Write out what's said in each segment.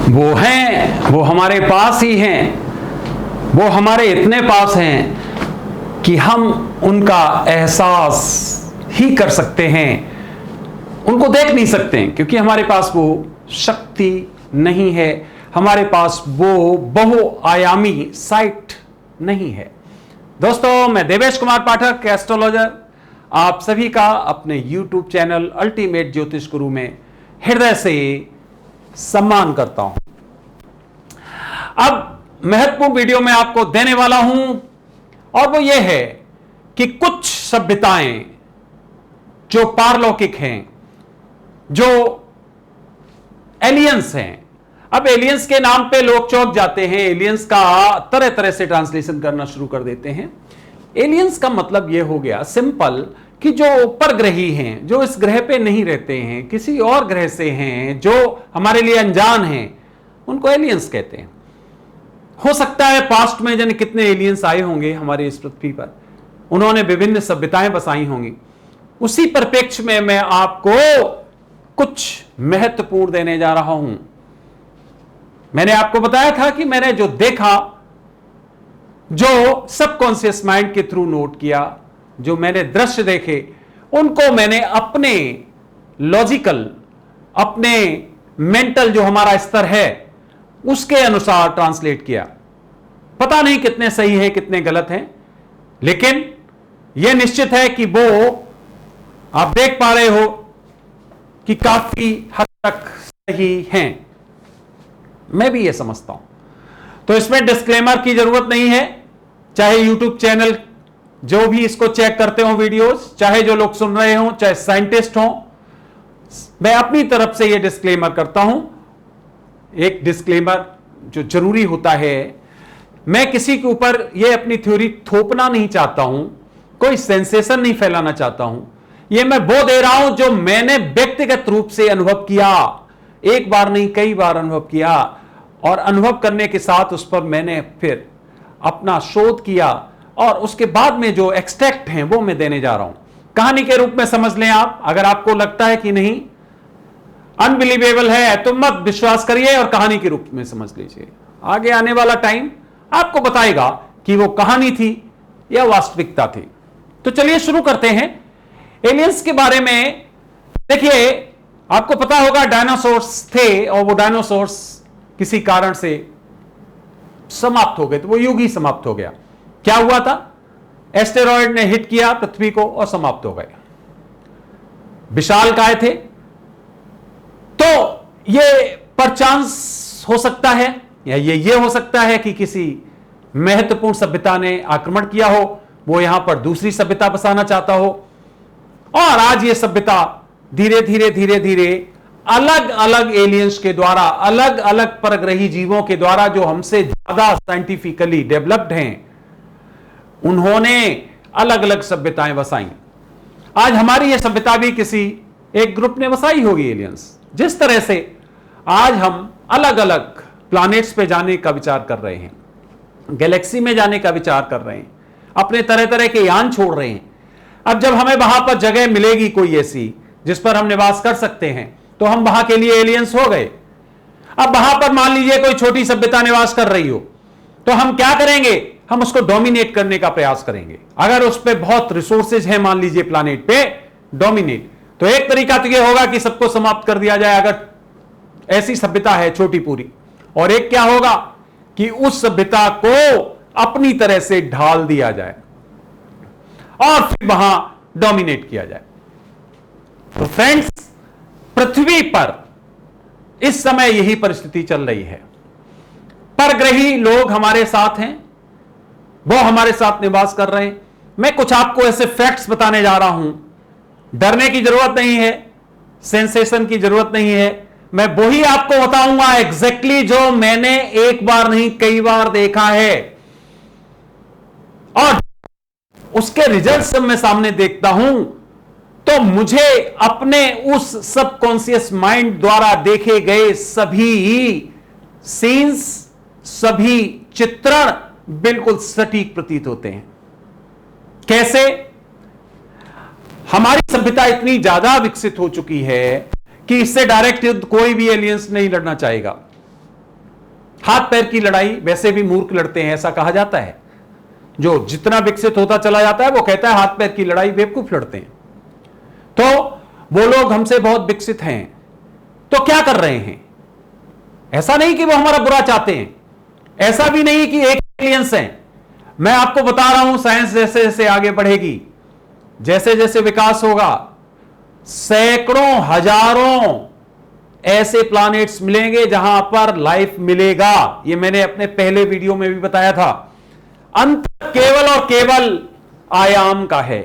वो हैं, वो हमारे पास ही हैं, वो हमारे इतने पास हैं कि हम उनका एहसास ही कर सकते हैं, उनको देख नहीं सकते हैं, क्योंकि हमारे पास वो शक्ति नहीं है, हमारे पास वो बहुआयामी साइट नहीं है। दोस्तों, मैं देवेश कुमार पाठक, एस्ट्रोलॉजर, आप सभी का अपने YouTube चैनल अल्टीमेट ज्योतिष गुरु में हृदय से सम्मान करता हूं। अब महत्वपूर्ण वीडियो मैं आपको देने वाला हूं और वो ये है कि कुछ सभ्यताएं जो पारलौकिक हैं, जो एलियंस हैं। अब एलियंस के नाम पे लोग चौंक जाते हैं, एलियंस का तरह तरह से ट्रांसलेशन करना शुरू कर देते हैं। एलियंस का मतलब यह हो गया सिंपल कि जो परग्रही हैं, जो इस ग्रह पे नहीं रहते हैं, किसी और ग्रह से हैं, जो हमारे लिए अनजान हैं, उनको एलियंस कहते हैं। हो सकता है पास्ट में जाने कितने एलियंस आए होंगे हमारे इस पृथ्वी पर, उन्होंने विभिन्न सभ्यताएं बसाई होंगी। उसी परिप्रेक्ष्य में मैं आपको कुछ महत्वपूर्ण देने जा रहा हूं। मैंने आपको बताया था कि मैंने जो देखा, जो सबकॉन्शियस माइंड के थ्रू नोट किया, जो मैंने दृश्य देखे, उनको मैंने अपने लॉजिकल, अपने मेंटल जो हमारा स्तर है उसके अनुसार ट्रांसलेट किया। पता नहीं कितने सही है कितने गलत हैं, लेकिन यह निश्चित है कि वो आप देख पा रहे हो कि काफी हद तक सही हैं। मैं भी यह समझता हूं। तो इसमें डिस्क्लेमर की जरूरत नहीं है। चाहे यूट्यूब चैनल जो भी इसको चेक करते हो वीडियोस, चाहे जो लोग सुन रहे हो, चाहे साइंटिस्ट हो, मैं अपनी तरफ से यह डिस्क्लेमर करता हूं। एक डिस्क्लेमर जो जरूरी होता है, मैं किसी के ऊपर यह अपनी थ्योरी थोपना नहीं चाहता हूं, कोई सेंसेशन नहीं फैलाना चाहता हूं। यह मैं वो दे रहा हूं जो मैंने व्यक्तिगत रूप से अनुभव किया, एक बार नहीं कई बार अनुभव किया, और अनुभव करने के साथ उस पर मैंने फिर अपना शोध किया, और उसके बाद में जो एक्सट्रैक्ट हैं वो मैं देने जा रहा हूं। कहानी के रूप में समझ लें आप। अगर आपको लगता है कि नहीं, अनबिलीवेबल है, तो मत विश्वास करिए और कहानी के रूप में समझ लीजिए। आगे आने वाला टाइम आपको बताएगा कि वो कहानी थी या वास्तविकता थी। तो चलिए शुरू करते हैं एलियंस के बारे में। देखिए, आपको पता होगा डायनासोर्स थे, और वो डायनासोर्स किसी कारण से समाप्त हो गए, तो वो युग ही समाप्त हो गया। क्या हुआ था? एस्टेरॉयड ने हिट किया पृथ्वी को और समाप्त हो गए। विशालकाय थे। तो ये परचांस हो सकता है, या ये हो सकता है कि किसी महत्वपूर्ण सभ्यता ने आक्रमण किया हो, वो यहां पर दूसरी सभ्यता बसाना चाहता हो, और आज ये सभ्यता धीरे धीरे धीरे धीरे अलग अलग एलियंस के द्वारा, अलग अलग परग्रही जीवों के द्वारा, जो हमसे ज्यादा साइंटिफिकली डेवलप्ड हैं, उन्होंने अलग अलग सभ्यताएं बसाई। आज हमारी यह सभ्यता भी किसी एक ग्रुप ने बसाई होगी एलियंस। जिस तरह से आज हम अलग अलग प्लैनेट्स पे जाने का विचार कर रहे हैं, गैलेक्सी में जाने का विचार कर रहे हैं, अपने तरह तरह के यान छोड़ रहे हैं। अब जब हमें वहां पर जगह मिलेगी कोई ऐसी जिस पर हम निवास कर सकते हैं, तो हम वहां के लिए एलियंस हो गए। अब वहां पर मान लीजिए कोई छोटी सभ्यता निवास कर रही हो, तो हम क्या करेंगे? हम उसको डोमिनेट करने का प्रयास करेंगे। अगर उस पर बहुत रिसोर्सेज है, मान लीजिए प्लैनेट पे, डोमिनेट, तो एक तरीका तो यह होगा कि सबको समाप्त कर दिया जाए, अगर ऐसी सभ्यता है छोटी पूरी। और एक क्या होगा कि उस सभ्यता को अपनी तरह से ढाल दिया जाए और फिर वहां डोमिनेट किया जाए। तो फ्रेंड्स, पृथ्वी पर इस समय यही परिस्थिति चल रही है। परग्रही लोग हमारे साथ हैं, वो हमारे साथ निवास कर रहे हैं। मैं कुछ आपको ऐसे फैक्ट्स बताने जा रहा हूं। डरने की जरूरत नहीं है, सेंसेशन की जरूरत नहीं है। मैं वही आपको बताऊंगा एग्जैक्टली जो मैंने एक बार नहीं कई बार देखा है, और उसके रिजल्ट्स मैं सामने देखता हूं, तो मुझे अपने उस सबकॉन्शियस माइंड द्वारा देखे गए सभी सीन्स, सभी चित्रण बिल्कुल सटीक प्रतीत होते हैं। कैसे? हमारी सभ्यता इतनी ज्यादा विकसित हो चुकी है कि इससे डायरेक्ट युद्ध कोई भी एलियंस नहीं लड़ना चाहेगा। हाथ पैर की लड़ाई वैसे भी मूर्ख लड़ते हैं, ऐसा कहा जाता है। जो जितना विकसित होता चला जाता है वो कहता है हाथ पैर की लड़ाई बेवकूफ लड़ते हैं। तो वो लोग हमसे बहुत विकसित हैं, तो क्या कर रहे हैं? ऐसा नहीं कि वो हमारा बुरा चाहते हैं, ऐसा भी नहीं कि एक एलियंस हैं। मैं आपको बता रहा हूं, साइंस जैसे जैसे आगे बढ़ेगी, जैसे जैसे विकास होगा, सैकड़ों हजारों ऐसे प्लैनेट्स मिलेंगे जहां पर लाइफ मिलेगा। ये मैंने अपने पहले वीडियो में भी बताया था। अंतर केवल और केवल आयाम का है।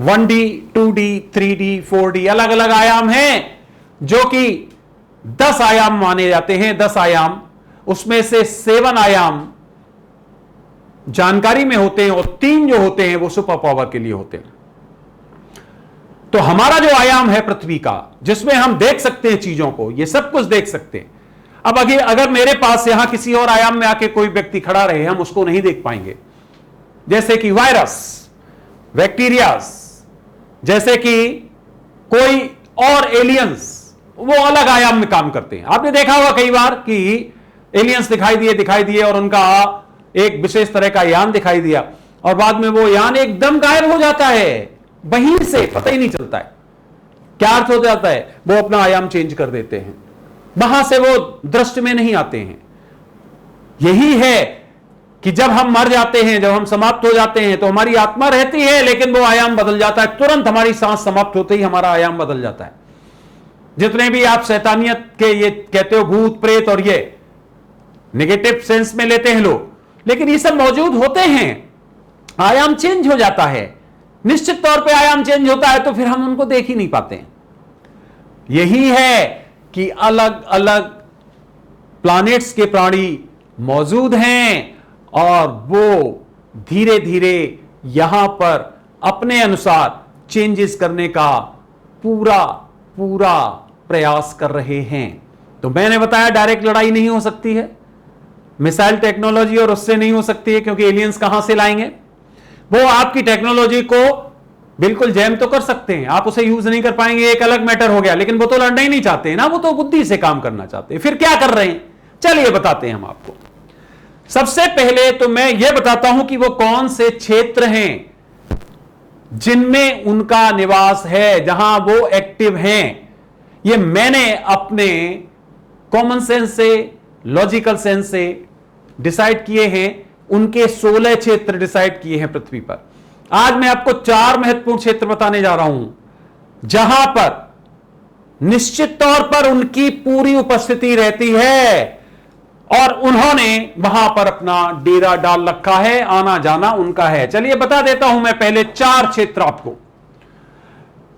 1D, 2D, 3D, 4D अलग अलग आयाम हैं, जो कि 10 आयाम माने जाते हैं। 10 आयाम, उसमें से 7 आयाम जानकारी में होते हैं और 3 जो होते हैं वो सुपर पावर के लिए होते हैं। तो हमारा जो आयाम है पृथ्वी का, जिसमें हम देख सकते हैं चीजों को, ये सब कुछ देख सकते हैं। अब अगर मेरे पास यहां किसी और आयाम में आके कोई व्यक्ति खड़ा रहे, हम उसको नहीं देख पाएंगे। जैसे कि वायरस, बैक्टीरियास, जैसे कि कोई और एलियंस, वो अलग आयाम में काम करते हैं। आपने देखा होगा कई बार कि एलियंस दिखाई दिए और उनका एक विशेष तरह का यान दिखाई दिया और बाद में वो यान एकदम गायब हो जाता है, वहीं से पता ही नहीं चलता है। क्या अर्थ हो जाता है? वो अपना आयाम चेंज कर देते हैं, वहां से वो दृष्टि में नहीं आते हैं। यही है कि जब हम मर जाते हैं, जब हम समाप्त हो जाते हैं, तो हमारी आत्मा रहती है लेकिन वो आयाम बदल जाता है। तुरंत हमारी सांस समाप्त होते ही हमारा आयाम बदल जाता है। जितने भी आप शैतानियत के ये कहते हो, भूत प्रेत, और ये नेगेटिव सेंस में लेते हैं लोग, लेकिन ये सब मौजूद होते हैं। आयाम चेंज हो जाता है, निश्चित तौर पे आयाम चेंज होता है, तो फिर हम उनको देख ही नहीं पाते हैं। यही है कि अलग अलग प्लैनेट्स के प्राणी मौजूद हैं और वो धीरे धीरे यहां पर अपने अनुसार चेंजेस करने का पूरा पूरा प्रयास कर रहे हैं। तो मैंने बताया डायरेक्ट लड़ाई नहीं हो सकती है, मिसाइल टेक्नोलॉजी और उससे नहीं हो सकती है, क्योंकि एलियंस कहां से लाएंगे? वो आपकी टेक्नोलॉजी को बिल्कुल जैम तो कर सकते हैं, आप उसे यूज नहीं कर पाएंगे, एक अलग मैटर हो गया, लेकिन वो तो लड़ना ही नहीं चाहते हैं ना, वो तो बुद्धि से काम करना चाहते हैं। फिर क्या कर रहे हैं? चलिए बताते हैं हम आपको। सबसे पहले तो मैं यह बताता हूं कि वो कौन से क्षेत्र हैं जिनमें उनका निवास है, जहां वो एक्टिव हैं। ये मैंने अपने कॉमन सेंस से, लॉजिकल सेंस से डिसाइड किए हैं। उनके 16 क्षेत्र डिसाइड किए हैं पृथ्वी पर। आज मैं आपको 4 महत्वपूर्ण क्षेत्र बताने जा रहा हूं, जहां पर निश्चित तौर पर उनकी पूरी उपस्थिति रहती है और उन्होंने वहां पर अपना डेरा डाल रखा है, आना जाना उनका है। चलिए बता देता हूं मैं पहले 4 क्षेत्र आपको।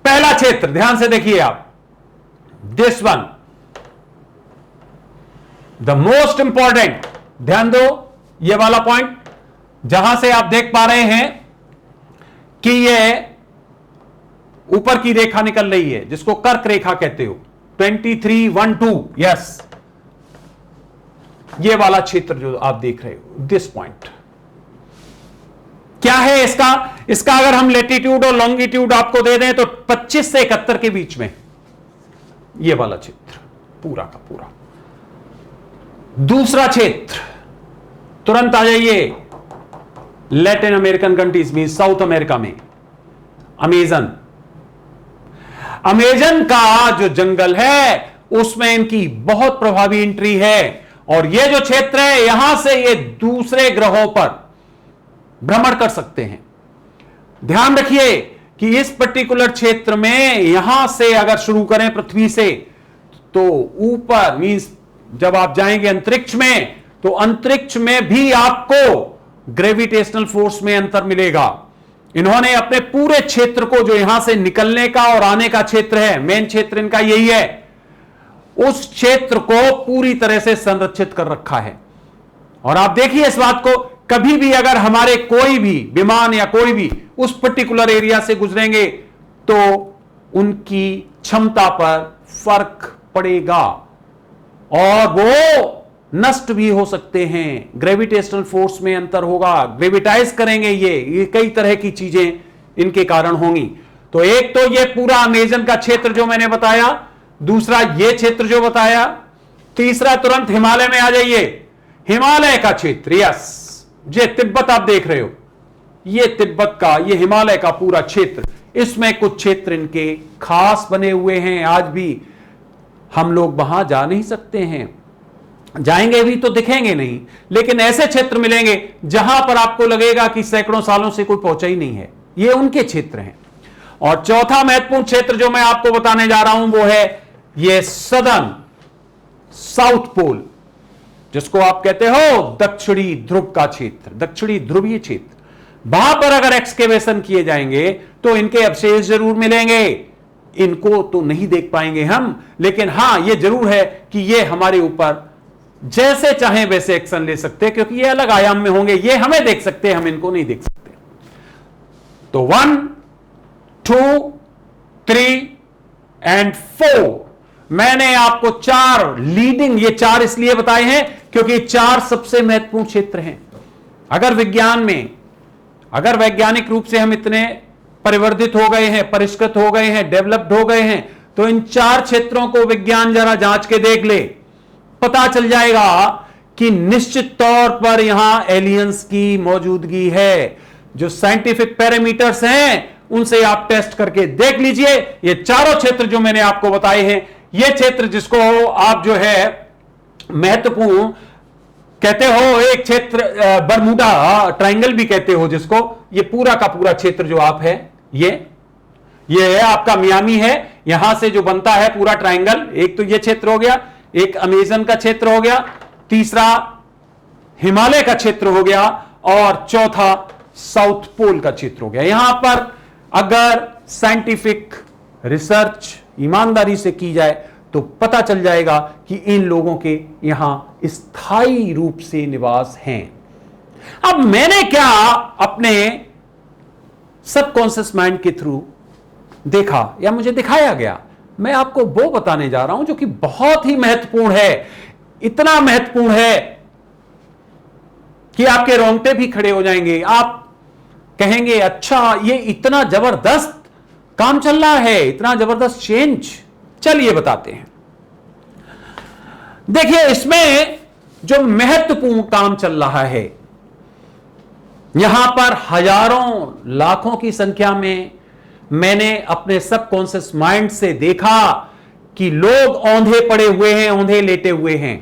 पहला क्षेत्र, ध्यान से देखिए आप, this one, the most important, ध्यान दो, ये वाला पॉइंट जहां से आप देख पा रहे हैं कि ये ऊपर की रेखा निकल रही है, जिसको कर्क रेखा कहते हो, 2312, यस, ये वाला क्षेत्र जो आप देख रहे हो, दिस पॉइंट क्या है इसका अगर हम लेटीट्यूड और लॉन्गिट्यूड आपको दे दें तो 25 से 71 के बीच में ये वाला क्षेत्र पूरा का पूरा। दूसरा क्षेत्र, तुरंत आ जाइए, लैटिन अमेरिकन कंट्रीज में, साउथ अमेरिका में अमेजन का जो जंगल है उसमें इनकी बहुत प्रभावी एंट्री है। और ये जो क्षेत्र है, यहां से ये दूसरे ग्रहों पर भ्रमण कर सकते हैं। ध्यान रखिए कि इस पर्टिकुलर क्षेत्र में यहां से अगर शुरू करें पृथ्वी से, तो ऊपर मींस जब आप जाएंगे अंतरिक्ष में, तो अंतरिक्ष में भी आपको ग्रेविटेशनल फोर्स में अंतर मिलेगा। इन्होंने अपने पूरे क्षेत्र को, जो यहां से निकलने का और आने का क्षेत्र है, मेन क्षेत्र इनका यही है, उस क्षेत्र को पूरी तरह से संरक्षित कर रखा है। और आप देखिए इस बात को, कभी भी अगर हमारे कोई भी विमान या कोई भी उस पर्टिकुलर एरिया से गुजरेंगे तो उनकी क्षमता पर फर्क पड़ेगा और वो नष्ट भी हो सकते हैं। ग्रेविटेशनल फोर्स में अंतर होगा, ग्रेविटाइज करेंगे, ये कई तरह की चीजें इनके कारण होंगी। तो एक तो ये पूरा अमेजन का क्षेत्र जो मैंने बताया, दूसरा ये क्षेत्र जो बताया, तीसरा तुरंत हिमालय में आ जाइए। हिमालय का क्षेत्र, यस, ये तिब्बत आप देख रहे हो, ये तिब्बत का, ये हिमालय का पूरा क्षेत्र, इसमें कुछ क्षेत्र इनके खास बने हुए हैं। आज भी हम लोग वहां जा नहीं सकते हैं, जाएंगे भी तो दिखेंगे नहीं, लेकिन ऐसे क्षेत्र मिलेंगे जहां पर आपको लगेगा कि सैकड़ों सालों से कोई पहुंचा ही नहीं है। ये उनके क्षेत्र हैं। और चौथा महत्वपूर्ण क्षेत्र जो मैं आपको बताने जा रहा हूं वो है ये सदर्न साउथ पोल, जिसको आप कहते हो दक्षिणी ध्रुव का क्षेत्र, दक्षिणी ध्रुवीय क्षेत्र। वहां पर अगर एक्सकेवेशन किए जाएंगे तो इनके अवशेष जरूर मिलेंगे। इनको तो नहीं देख पाएंगे हम, लेकिन हां ये जरूर है कि ये हमारे ऊपर जैसे चाहें वैसे एक्शन ले सकते हैं, क्योंकि ये अलग आयाम में होंगे। ये हमें देख सकते हैं, हम इनको नहीं देख सकते। तो 1, 2, 3 एंड 4 मैंने आपको 4 लीडिंग, ये 4 इसलिए बताए हैं क्योंकि 4 सबसे महत्वपूर्ण क्षेत्र हैं। अगर विज्ञान में, अगर वैज्ञानिक रूप से हम इतने परिवर्धित हो गए हैं, परिष्कृत हो गए हैं, डेवलप्ड हो गए हैं, तो इन 4 क्षेत्रों को विज्ञान जरा जांच के देख ले, पता चल जाएगा कि निश्चित तौर पर यहां एलियंस की मौजूदगी है। जो साइंटिफिक पैरामीटर्स हैं उनसे आप टेस्ट करके देख लीजिए। ये चारों क्षेत्र जो मैंने आपको बताए हैं, ये क्षेत्र जिसको आप जो है महत्वपूर्ण कहते हो, एक क्षेत्र बरमूडा ट्रायंगल भी कहते हो जिसको, ये पूरा का पूरा क्षेत्र जो आप है, ये है आपका मियामी है। यहां से जो बनता है पूरा ट्रायंगल, एक तो ये क्षेत्र हो गया, एक अमेजन का क्षेत्र हो गया, तीसरा हिमालय का क्षेत्र हो गया, और चौथा साउथ पोल का क्षेत्र हो गया। यहां पर अगर साइंटिफिक रिसर्च ईमानदारी से की जाए तो पता चल जाएगा कि इन लोगों के यहां स्थायी रूप से निवास हैं। अब मैंने क्या अपने सबकॉन्शियस माइंड के थ्रू देखा या मुझे दिखाया गया, मैं आपको वो बताने जा रहा हूं जो कि बहुत ही महत्वपूर्ण है। इतना महत्वपूर्ण है कि आपके रोंगटे भी खड़े हो जाएंगे। आप कहेंगे अच्छा ये इतना जबरदस्त काम चल रहा है, इतना जबरदस्त चेंज। चलिए बताते हैं। देखिए इसमें जो महत्वपूर्ण काम चल रहा है, यहां पर हजारों लाखों की संख्या में मैंने अपने सबकॉन्शियस माइंड से देखा कि लोग औंधे पड़े हुए हैं, औंधे लेटे हुए हैं।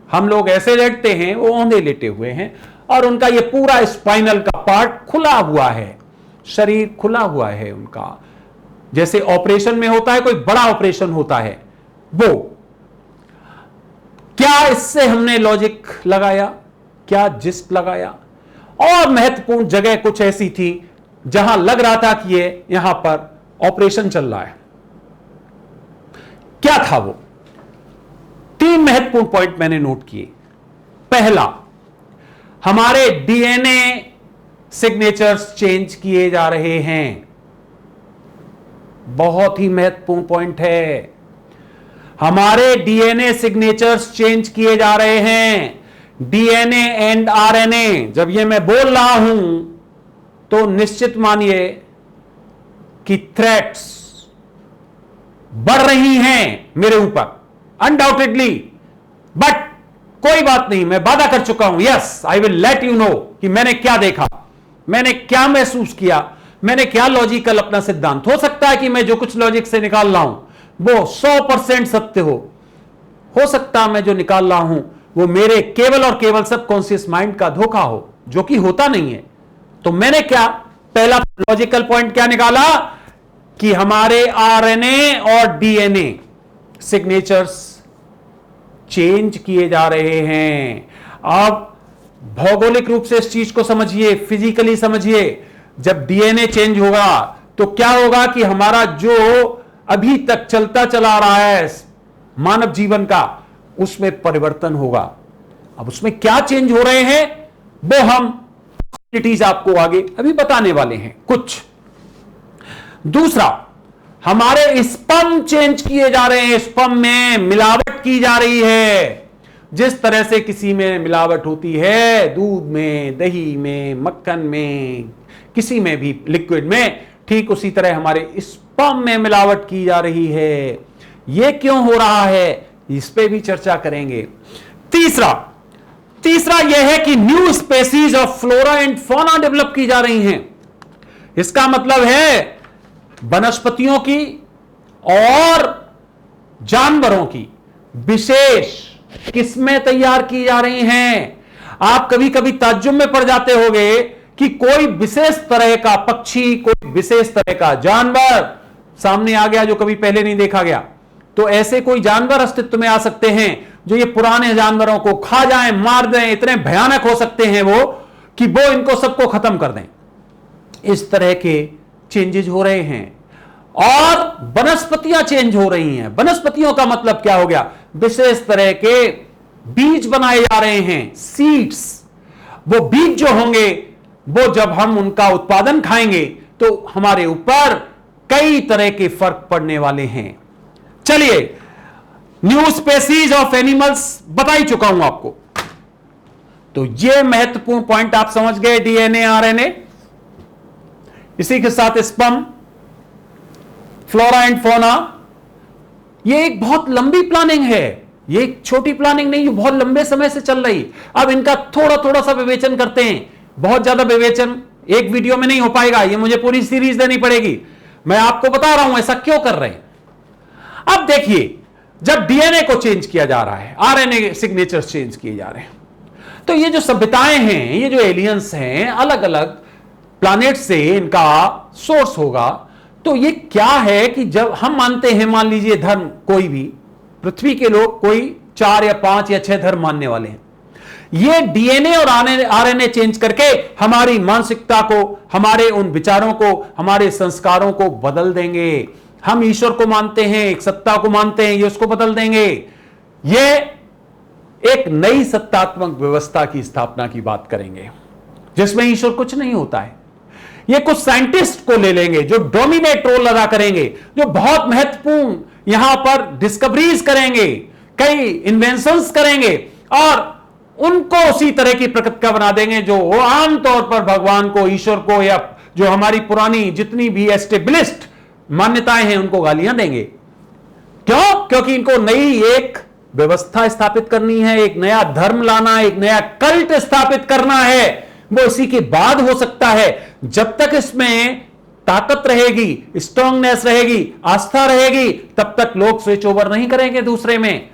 हम लोग ऐसे लेटते हैं, वो औंधे लेटे हुए हैं, और उनका ये पूरा स्पाइनल का पार्ट खुला हुआ है, शरीर खुला हुआ है उनका, जैसे ऑपरेशन में होता है, कोई बड़ा ऑपरेशन होता है वो। क्या इससे हमने लॉजिक लगाया, क्या जिस्ट लगाया, और महत्वपूर्ण जगह कुछ ऐसी थी जहां लग रहा था कि ये यहां पर ऑपरेशन चल रहा है। क्या था वो? 3 महत्वपूर्ण पॉइंट मैंने नोट किए। पहला, हमारे डीएनए सिग्नेचर्स चेंज किए जा रहे हैं। बहुत ही महत्वपूर्ण पॉइंट है। हमारे डीएनए सिग्नेचर्स चेंज किए जा रहे हैं। डीएनए एंड आरएनए, जब ये मैं बोल रहा हूं तो निश्चित मानिए कि थ्रेट्स बढ़ रही हैं मेरे ऊपर, अनडाउटेडली। बट कोई बात नहीं, मैं वादा कर चुका हूं, yes I will let you know कि मैंने क्या देखा, मैंने क्या महसूस किया, मैंने क्या लॉजिकल अपना सिद्धांत। हो सकता है कि मैं जो कुछ लॉजिक से निकाल रहा हूं वो 100% सत्य हो सकता है मैं जो निकाल रहा हूं वो मेरे केवल और केवल सबकॉन्शियस माइंड का धोखा हो, जो कि होता नहीं है। तो मैंने क्या पहला लॉजिकल पॉइंट क्या निकाला कि हमारे आरएनए और डीएनए सिग्नेचर्स चेंज किए जा रहे हैं। अब भौगोलिक रूप से इस चीज को समझिए, फिजिकली समझिए। जब डीएनए चेंज होगा तो क्या होगा कि हमारा जो अभी तक चलता चला रहा है मानव जीवन का, उसमें परिवर्तन होगा। अब उसमें क्या चेंज हो रहे हैं वो हम आपको आगे अभी बताने वाले हैं कुछ। दूसरा, हमारे स्पर्म चेंज किए जा रहे हैं, स्पर्म में मिलावट की जा रही है। जिस तरह से किसी में मिलावट होती है, दूध में, दही में, मक्खन में, किसी में भी लिक्विड में, ठीक उसी तरह हमारे स्पर्म में मिलावट की जा रही है। यह क्यों हो रहा है? इस पे भी चर्चा करेंगे। तीसरा यह है कि new species of flora and fauna develop की जा रही हैं। इसका मतलब है वनस्पतियों की और जानवरों की विशेष किस्में तैयार की जा रही हैं। आप कभी कभी ताज्जुब में पड़ जाते होंगे कि कोई विशेष तरह का पक्षी, कोई विशेष तरह का जानवर सामने आ गया जो कभी पहले नहीं देखा गया। तो ऐसे कोई जानवर अस्तित्व में आ सकते हैं जो ये पुराने जानवरों को खा जाएं, मार दें, इतने भयानक हो सकते हैं वो कि वो इनको सबको खत्म कर दें। इस तरह के चेंजेस हो रहे हैं और वनस्पतियां चेंज हो रही हैं। वनस्पतियों का मतलब क्या हो गया? विशेष तरह के बीज बनाए जा रहे हैं, सीड्स। वो बीज जो होंगे वो जब हम उनका उत्पादन खाएंगे तो हमारे ऊपर कई तरह के फर्क पड़ने वाले हैं। चलिए, न्यू स्पेसीज ऑफ एनिमल्स बता ही चुका हूं आपको, तो ये महत्वपूर्ण पॉइंट आप समझ गए। डीएनए, आरएनए, इसी के साथ स्पर्म, फ्लोरा एंड फौना। ये एक बहुत लंबी प्लानिंग है, ये एक छोटी प्लानिंग नहीं, ये बहुत लंबे समय से चल रही। अब इनका थोड़ा थोड़ा सा विवेचन करते हैं। बहुत ज्यादा विवेचन एक वीडियो में नहीं हो पाएगा, ये मुझे पूरी सीरीज देनी पड़ेगी। मैं आपको बता रहा हूं ऐसा क्यों कर रहे हैं। अब देखिए, जब डीएनए को चेंज किया जा रहा है, आरएनए सिग्नेचर्स चेंज किए जा रहे हैं, तो ये जो सभ्यताएं हैं, ये जो एलियंस हैं, अलग अलग प्लैनेट से इनका सोर्स होगा। तो ये क्या है कि जब हम मानते हैं, मान लीजिए धर्म, कोई भी पृथ्वी के लोग कोई 4 या 5 या 6 धर्म मानने वाले हैं, ये डीएनए और आरएनए चेंज करके हमारी मानसिकता को, हमारे उन विचारों को, हमारे संस्कारों को बदल देंगे। हम ईश्वर को मानते हैं, एक सत्ता को मानते हैं, ये उसको बदल देंगे। ये एक नई सत्तात्मक व्यवस्था की स्थापना की बात करेंगे जिसमें ईश्वर कुछ नहीं होता है। ये कुछ साइंटिस्ट को ले लेंगे जो डोमिनेट रोल अदा करेंगे, जो बहुत महत्वपूर्ण यहां पर डिस्कवरीज करेंगे, कई इन्वेंशंस करेंगे और उनको उसी तरह की प्रकृति का बना देंगे जो आमतौर पर भगवान को, ईश्वर को, या जो हमारी पुरानी जितनी भी एस्टेब्लिश्ड मान्यताएं हैं उनको गालियां देंगे। क्यों? क्योंकि इनको नई एक व्यवस्था स्थापित करनी है, एक नया धर्म लाना है, एक नया कल्ट स्थापित करना है। वो इसी के बाद हो सकता है। जब तक इसमें ताकत रहेगी, स्ट्रांगनेस रहेगी, आस्था रहेगी, तब तक लोग स्विच ओवर नहीं करेंगे दूसरे में।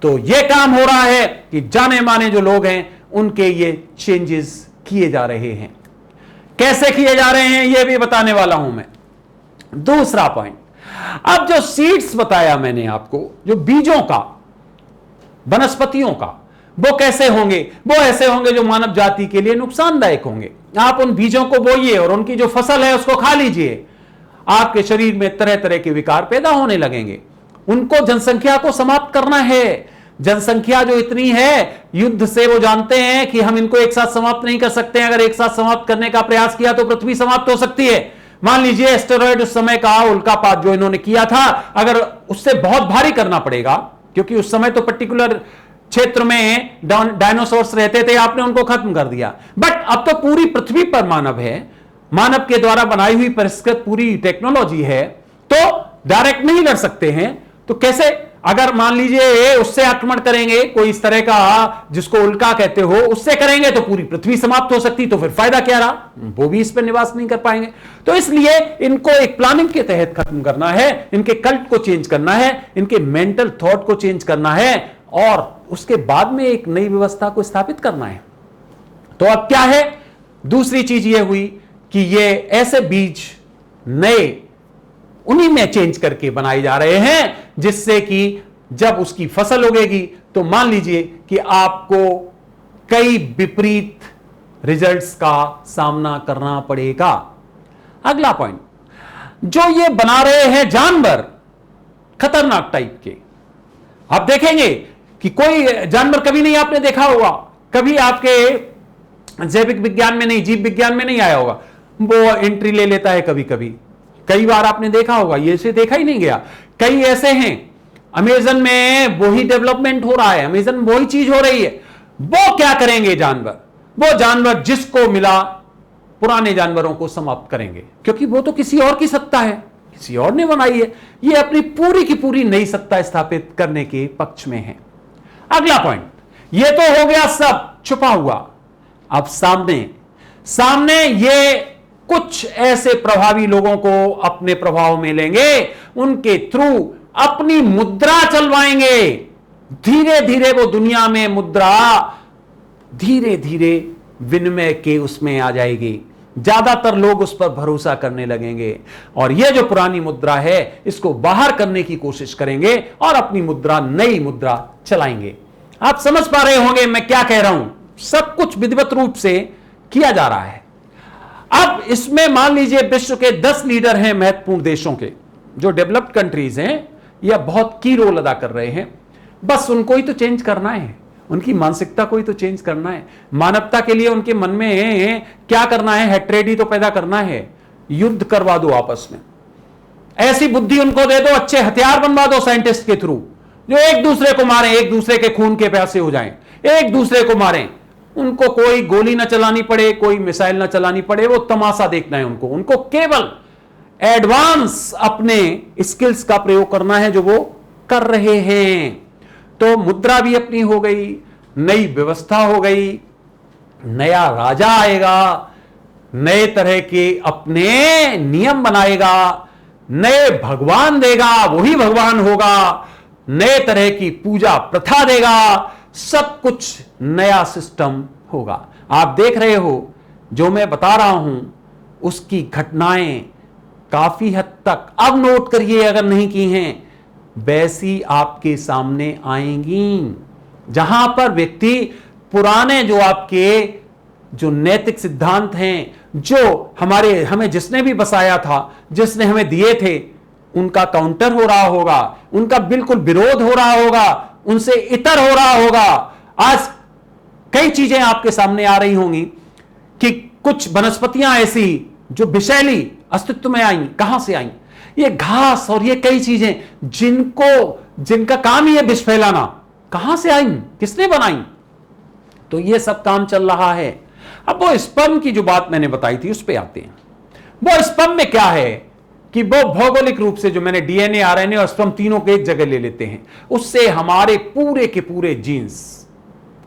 तो यह काम हो रहा है कि जाने माने जो लोग हैं उनके ये चेंजेस किए जा रहे हैं। कैसे किए जा रहे हैं यह भी बताने वाला हूं मैं। दूसरा पॉइंट, अब जो सीड्स बताया मैंने आपको, जो बीजों का, वनस्पतियों का, वो कैसे होंगे? वो ऐसे होंगे जो मानव जाति के लिए नुकसानदायक होंगे। आप उन बीजों को बोइए और उनकी जो फसल है उसको खा लीजिए, आपके शरीर में तरह तरह के विकार पैदा होने लगेंगे। उनको जनसंख्या को समाप्त करना है। जनसंख्या जो इतनी है, युद्ध से वो जानते हैं कि हम इनको एक साथ समाप्त नहीं कर सकते हैं। अगर एक साथ समाप्त करने का प्रयास किया तो पृथ्वी समाप्त हो सकती है। मान लीजिए एस्टेरॉयड उस समय का उल्कापात जो इन्होंने किया था, अगर उससे बहुत भारी करना पड़ेगा, क्योंकि उस समय तो पर्टिकुलर क्षेत्र में डायनासोर्स रहते थे, आपने उनको खत्म कर दिया। बट अब तो पूरी पृथ्वी पर मानव है, मानव के द्वारा बनाई हुई परिष्कृत पूरी टेक्नोलॉजी है, तो डायरेक्ट नहीं लड़ सकते हैं। तो कैसे? अगर मान लीजिए उससे आक्रमण करेंगे, कोई इस तरह का जिसको उल्का कहते हो, उससे करेंगे तो पूरी पृथ्वी समाप्त हो सकती, तो फिर फायदा क्या रहा? वो भी इस पर निवास नहीं कर पाएंगे। तो इसलिए इनको एक प्लानिंग के तहत खत्म करना है, इनके कल्ट को चेंज करना है, इनके मेंटल थॉट को चेंज करना है और उसके बाद में एक नई व्यवस्था को स्थापित करना है। तो अब क्या है? दूसरी चीज यह हुई कि ये ऐसे बीज नए उन्हीं में चेंज करके बनाए जा रहे हैं जिससे कि जब उसकी फसल उगेगी तो मान लीजिए कि आपको कई विपरीत रिजल्ट्स का सामना करना पड़ेगा। अगला पॉइंट, जो ये बना रहे हैं जानवर खतरनाक टाइप के, आप देखेंगे कि कोई जानवर कभी नहीं आपने देखा होगा, कभी आपके जैविक विज्ञान में नहीं, जीव विज्ञान में नहीं आया होगा, वो एंट्री ले लेता है कभी कभी। कई बार आपने देखा होगा, ये से देखा ही नहीं गया। कई ऐसे हैं, अमेज़न में वही डेवलपमेंट हो रहा है, अमेज़न में वही चीज हो रही है। वो क्या करेंगे जानवर? वो जानवर जिसको मिला पुराने जानवरों को समाप्त करेंगे, क्योंकि वो तो किसी और की सत्ता है। किसी और ने बनाई है। ये अपनी पूरी की पूरी नई सत्ता स्थापित करने के पक्ष में है। अगला पॉइंट, ये तो हो गया सब छुपा हुआ। अब सामने ये कुछ ऐसे प्रभावी लोगों को अपने प्रभाव में लेंगे, उनके थ्रू अपनी मुद्रा चलवाएंगे। धीरे धीरे वो दुनिया में मुद्रा धीरे धीरे विनिमय के उसमें आ जाएगी। ज्यादातर लोग उस पर भरोसा करने लगेंगे और यह जो पुरानी मुद्रा है इसको बाहर करने की कोशिश करेंगे और अपनी मुद्रा, नई मुद्रा चलाएंगे। आप समझ पा रहे होंगे मैं क्या कह रहा हूं। सब कुछ विधिवत रूप से किया जा रहा है। अब इसमें मान लीजिए विश्व के 10 लीडर हैं महत्वपूर्ण देशों के, जो डेवलप्ड कंट्रीज हैं, यह बहुत की रोल अदा कर रहे हैं। बस उनको ही तो चेंज करना है, उनकी मानसिकता को ही तो चेंज करना है। मानवता के लिए उनके मन में क्या करना है, हेट्रेड ही तो पैदा करना है। युद्ध करवा दो आपस में, ऐसी बुद्धि उनको दे दो, अच्छे हथियार बनवा दो साइंटिस्ट के थ्रू, जो एक दूसरे को मारें, एक दूसरे के खून के प्यासे हो जाएं, एक दूसरे को मारें। उनको कोई गोली ना चलानी पड़े, कोई मिसाइल ना चलानी पड़े, वो तमाशा देखना है उनको केवल एडवांस अपने स्किल्स का प्रयोग करना है जो वो कर रहे हैं। तो मुद्रा भी अपनी हो गई, नई व्यवस्था हो गई, नया राजा आएगा, नए तरह के अपने नियम बनाएगा, नए भगवान देगा, वही भगवान होगा, नए तरह की पूजा प्रथा देगा, सब कुछ नया सिस्टम होगा। आप देख रहे हो जो मैं बता रहा हूं उसकी घटनाएं काफी हद तक, अब नोट करिए अगर नहीं की हैं, वैसी आपके सामने आएंगी, जहां पर व्यक्ति पुराने जो आपके जो नैतिक सिद्धांत हैं, जो हमें जिसने भी बसाया था, जिसने हमें दिए थे, उनका काउंटर हो रहा होगा, उनका बिल्कुल विरोध हो रहा होगा, उनसे इतर हो रहा होगा। आज कई चीजें आपके सामने आ रही होंगी कि कुछ वनस्पतियां ऐसी जो विषैली अस्तित्व में आई, कहां से आई, ये घास और ये कई चीजें जिनका काम ही है विष फैलाना, कहां से आई, किसने बनाई। तो ये सब काम चल रहा है। अब वो स्पर्म की जो बात मैंने बताई थी उस पर आते हैं। वो स्पर्म में क्या है कि वो भौगोलिक रूप से जो मैंने डीएनए, आरएनए और स्पर्म तीनों को एक जगह ले लेते हैं, उससे हमारे पूरे के पूरे जीन्स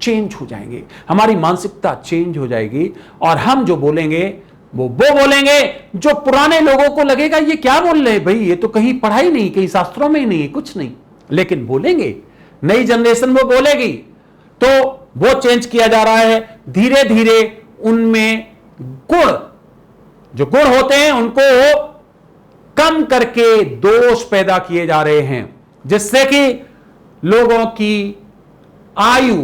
चेंज हो जाएंगे, हमारी मानसिकता चेंज हो जाएगी और हम जो बोलेंगे वो बोलेंगे जो पुराने लोगों को लगेगा ये क्या बोल रहे हैं भाई, ये तो कहीं पढ़ाई नहीं, कहीं शास्त्रों में ही नहीं है, कुछ नहीं, लेकिन बोलेंगे, नई जनरेशन वो बोलेगी। तो वो चेंज किया जा रहा है धीरे धीरे। उनमें जो गुण होते हैं उनको कम करके दोष पैदा किए जा रहे हैं, जिससे कि लोगों की आयु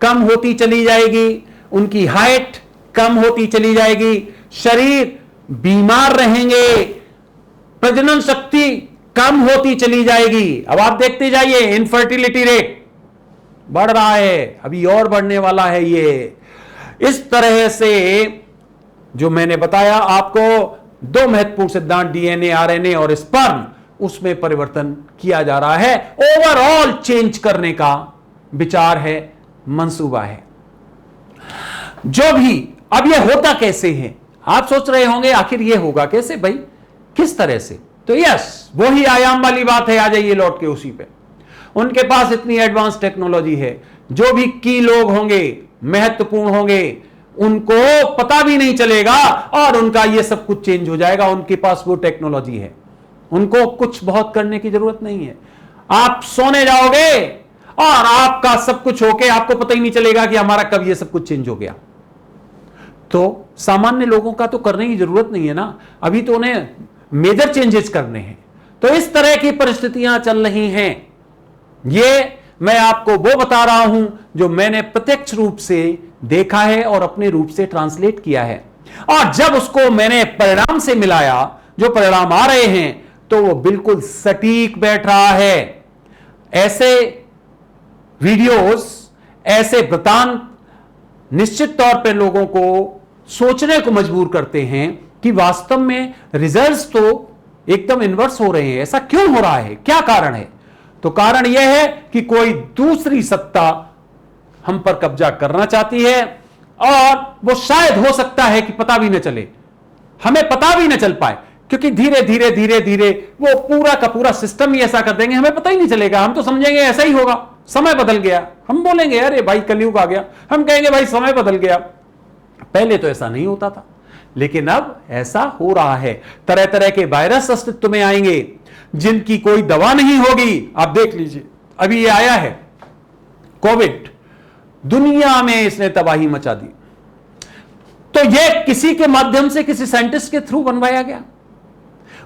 कम होती चली जाएगी, उनकी हाइट कम होती चली जाएगी, शरीर बीमार रहेंगे, प्रजनन शक्ति कम होती चली जाएगी। अब आप देखते जाइए इनफर्टिलिटी रेट बढ़ रहा है, अभी और बढ़ने वाला है। ये इस तरह से जो मैंने बताया आपको, 2 महत्वपूर्ण सिद्धांत डीएनए, आरएनए और स्पर्म, उसमें परिवर्तन किया जा रहा है, ओवरऑल चेंज करने का विचार है, मंसूबा है। जो भी अब ये होता कैसे है, आप सोच रहे होंगे आखिर ये होगा कैसे भाई, किस तरह से। तो यस, वही आयाम वाली बात है, आ जाइए लौट के उसी पे। उनके पास इतनी एडवांस टेक्नोलॉजी है, जो भी की लोग होंगे, महत्वपूर्ण होंगे, उनको पता भी नहीं चलेगा और उनका ये सब कुछ चेंज हो जाएगा। उनके पास वो टेक्नोलॉजी है, उनको कुछ बहुत करने की जरूरत नहीं है। आप सोने जाओगे और आपका सब कुछ होके आपको पता ही नहीं चलेगा कि हमारा कब ये सब कुछ चेंज हो गया। तो सामान्य लोगों का तो करने की जरूरत नहीं है ना, अभी तो उन्हें मेजर चेंजेस करने हैं। तो इस तरह की परिस्थितियां चल रही हैं। ये मैं आपको वो बता रहा हूं जो मैंने प्रत्यक्ष रूप से देखा है और अपने रूप से ट्रांसलेट किया है, और जब उसको मैंने परिणाम से मिलाया, जो परिणाम आ रहे हैं, तो वो बिल्कुल सटीक बैठ रहा है। ऐसे वीडियोस, ऐसे वृतांत निश्चित तौर पर लोगों को सोचने को मजबूर करते हैं कि वास्तव में रिजल्ट्स तो एकदम इनवर्स हो रहे हैं। ऐसा क्यों हो रहा है, क्या कारण है? तो कारण यह है कि कोई दूसरी सत्ता हम पर कब्जा करना चाहती है, और वो शायद हो सकता है कि पता भी न चले, हमें पता भी न चल पाए क्योंकि धीरे धीरे धीरे धीरे वो पूरा का पूरा सिस्टम ही ऐसा कर देंगे, हमें पता ही नहीं चलेगा। हम तो समझेंगे ऐसा ही होगा, समय बदल गया। हम बोलेंगे अरे भाई कलयुग आ गया, हम कहेंगे भाई समय बदल गया। पहले तो ऐसा नहीं होता था, लेकिन अब ऐसा हो रहा है। तरह तरह के वायरस अस्तित्व में आएंगे जिनकी कोई दवा नहीं होगी। आप देख लीजिए, अभी ये आया है कोविड, दुनिया में इसने तबाही मचा दी। तो ये किसी के माध्यम से, किसी साइंटिस्ट के थ्रू बनवाया गया,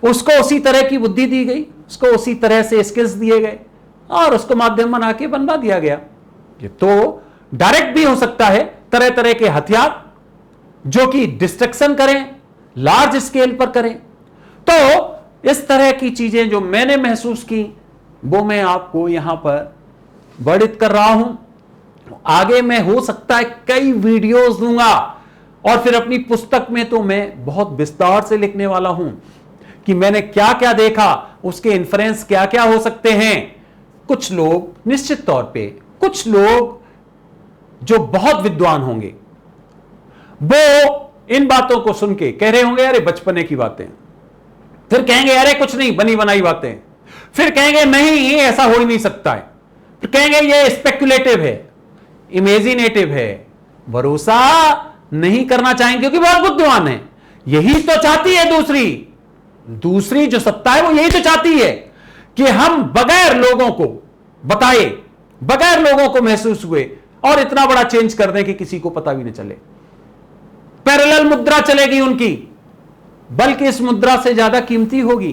उसको उसी तरह की बुद्धि दी गई, उसको उसी तरह से स्किल्स दिए गए और उसको माध्यम बना के बनवा दिया गया। ये तो डायरेक्ट भी हो सकता है, तरह तरह के हथियार जो कि डिस्ट्रक्शन करें, लार्ज स्केल पर करें। तो इस तरह की चीजें जो मैंने महसूस की वो मैं आपको यहां पर वर्णित कर रहा हूं। आगे मैं हो सकता है कई वीडियोस दूंगा और फिर अपनी पुस्तक में तो मैं बहुत विस्तार से लिखने वाला हूं कि मैंने क्या क्या देखा, उसके इन्फ्रेंस क्या क्या हो सकते हैं। कुछ लोग निश्चित तौर पे, कुछ लोग जो बहुत विद्वान होंगे वो इन बातों को सुन के कह रहे होंगे अरे बचपने की बातें, फिर कहेंगे अरे कुछ नहीं, बनी बनाई बातें, फिर कहेंगे नहीं ये ऐसा हो ही नहीं सकता है, फिर कहेंगे ये स्पेकुलेटिव है, इमेजिनेटिव है। भरोसा नहीं करना चाहेंगे क्योंकि बहुत बुद्धिमान है। यही तो चाहती है दूसरी जो सत्ता है, वो यही तो चाहती है कि हम बगैर लोगों को बताए, बगैर लोगों को महसूस हुए और इतना बड़ा चेंज कर दें कि किसी को पता भी नहीं चले। पैरेलल मुद्रा चलेगी उनकी, बल्कि इस मुद्रा से ज्यादा कीमती होगी।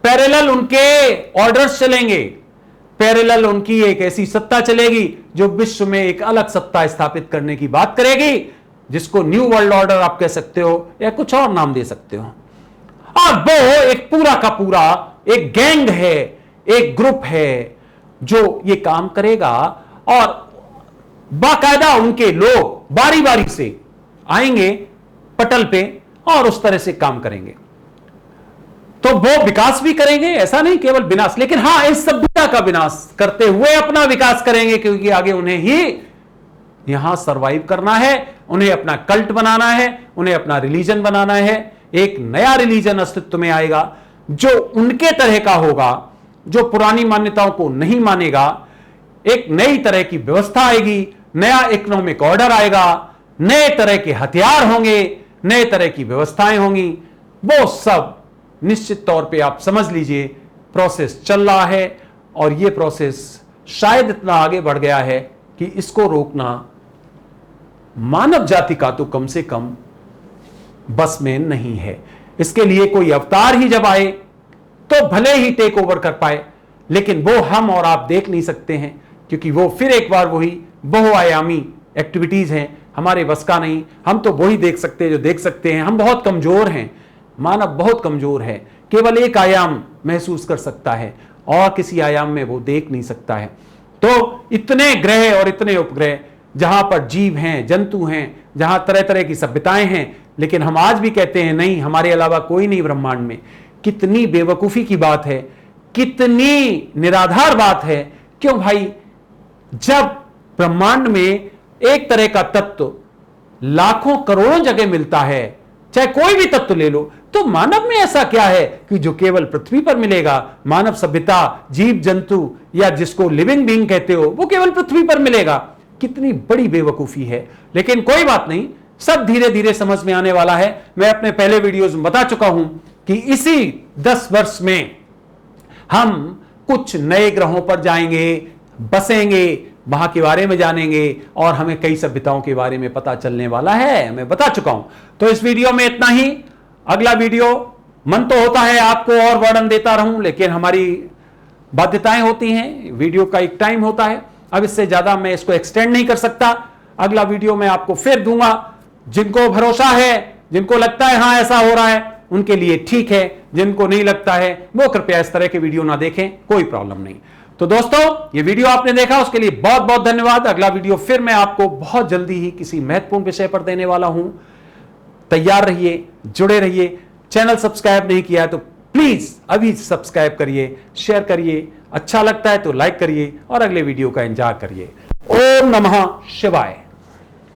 पैरेलल उनके ऑर्डर्स चलेंगे, पैरेलल उनकी एक ऐसी सत्ता चलेगी जो विश्व में एक अलग सत्ता स्थापित करने की बात करेगी, जिसको न्यू वर्ल्ड ऑर्डर आप कह सकते हो या कुछ और नाम दे सकते हो। और वो एक पूरा का पूरा एक गैंग है, एक ग्रुप है जो ये काम करेगा और बाकायदा उनके लोग बारी बारी से आएंगे पटल पे और उस तरह से काम करेंगे। तो वो विकास भी करेंगे, ऐसा नहीं केवल विनाश, लेकिन हां इस सभ्यता का विनाश करते हुए अपना विकास करेंगे, क्योंकि आगे उन्हें ही यहां सरवाइव करना है, उन्हें अपना कल्ट बनाना है, उन्हें अपना रिलीजन बनाना है। एक नया रिलीजन अस्तित्व में आएगा जो उनके तरह का होगा, जो पुरानी मान्यताओं को नहीं मानेगा। एक नई तरह की व्यवस्था आएगी, नया इकोनॉमिक ऑर्डर आएगा, नए तरह के हथियार होंगे, नए तरह की व्यवस्थाएं होंगी। वो सब निश्चित तौर पे आप समझ लीजिए प्रोसेस चल रहा है और ये प्रोसेस शायद इतना आगे बढ़ गया है कि इसको रोकना मानव जाति का तो कम से कम बस में नहीं है। इसके लिए कोई अवतार ही जब आए तो भले ही टेक ओवर कर पाए, लेकिन वो हम और आप देख नहीं सकते हैं, क्योंकि वो फिर एक बार वही बहुआयामी एक्टिविटीज हैं, हमारे बस का नहीं। हम तो वही देख सकते हैं जो देख सकते हैं। हम बहुत कमजोर हैं, मानव बहुत कमजोर है, केवल एक आयाम महसूस कर सकता है और किसी आयाम में वो देख नहीं सकता है। तो इतने ग्रह और इतने उपग्रह जहां पर जीव हैं, जंतु हैं, जहां तरह तरह की सभ्यताएं हैं, लेकिन हम आज भी कहते हैं नहीं, हमारे अलावा कोई नहीं ब्रह्मांड में। कितनी बेवकूफी की बात है, कितनी निराधार बात है। क्यों भाई, जब ब्रह्मांड में एक तरह का तत्व लाखों करोड़ों जगह मिलता है, चाहे कोई भी तत्व ले लो, तो मानव में ऐसा क्या है कि जो केवल पृथ्वी पर मिलेगा? मानव सभ्यता, जीव जंतु या जिसको लिविंग बीइंग कहते हो, वो केवल पृथ्वी पर मिलेगा। कितनी बड़ी बेवकूफी है। लेकिन कोई बात नहीं, सब धीरे धीरे समझ में आने वाला है। मैं अपने पहले वीडियोस में बता चुका हूं कि इसी 10 वर्ष में हम कुछ नए ग्रहों पर जाएंगे, बसेंगे, वहां के बारे में जानेंगे और हमें कई सभ्यताओं के बारे में पता चलने वाला है। मैं बता चुका हूं। तो इस वीडियो में इतना ही। अगला वीडियो, मन तो होता है आपको और वर्णन देता रहूं, लेकिन हमारी बाध्यताएं होती हैं, वीडियो का एक टाइम होता है। अब इससे ज्यादा मैं इसको एक्सटेंड नहीं कर सकता। अगला वीडियो मैं आपको फिर दूंगा। जिनको भरोसा है, जिनको लगता है हां ऐसा हो रहा है, उनके लिए ठीक है। जिनको नहीं लगता है वो कृपया इस तरह के वीडियो ना देखें, कोई प्रॉब्लम नहीं। तो दोस्तों, ये वीडियो आपने देखा उसके लिए बहुत बहुत धन्यवाद। अगला वीडियो फिर मैं आपको बहुत जल्दी ही किसी महत्वपूर्ण विषय पर देने वाला हूं। तैयार रहिए, जुड़े रहिए। चैनल सब्सक्राइब नहीं किया है तो प्लीज अभी सब्सक्राइब करिए, शेयर करिए, अच्छा लगता है तो लाइक करिए और अगले वीडियो का इंतजार करिए। ओम नमः शिवाय।